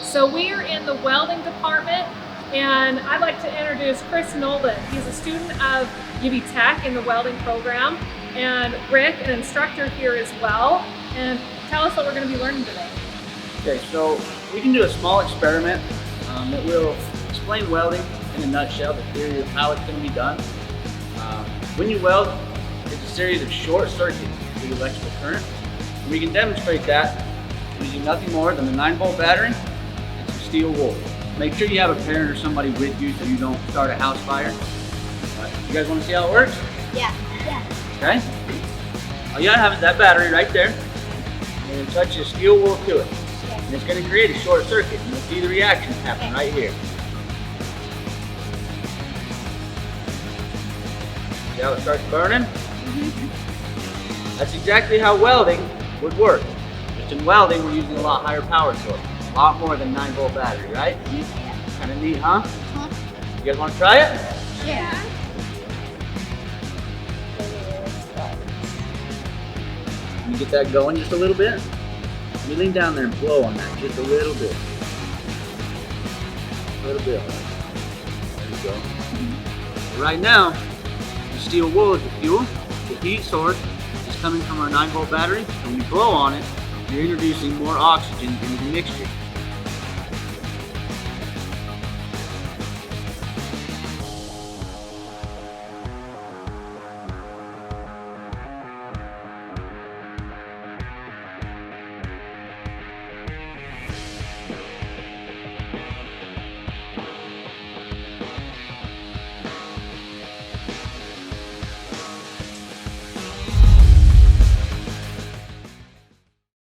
So we are in the welding department, and I'd like to introduce Chris Nolan. He's a student of UBTech in the welding program, and Rick, an instructor here as well. And tell us what we're going to be learning today. Okay, so we can do a small experiment that will explain welding in a nutshell, the theory of how it's going to be done. When you weld, it's a series of short circuits through electrical current. And we can demonstrate that using nothing more than the 9-volt battery and some steel wool. Make sure you have a parent or somebody with you so you don't start a house fire. You guys want to see how it works? Yeah. Okay? All you gotta have is that battery right there, and then touch the steel wool to it. And it's going to create a short circuit, and you'll see the reaction happen right here. See how it starts burning? That's exactly how welding would work. Just in welding, we're using a lot higher power source. A lot more than 9-volt battery, right? Kind of neat, huh? You guys want to try it? Yeah. Can you get that going just a little bit? You lean down there and blow on that just a little bit. A little bit. There you go. Right now, the steel wool is the fuel. The heat source is coming from our 9-volt battery. When you blow on it, you're introducing more oxygen into the mixture.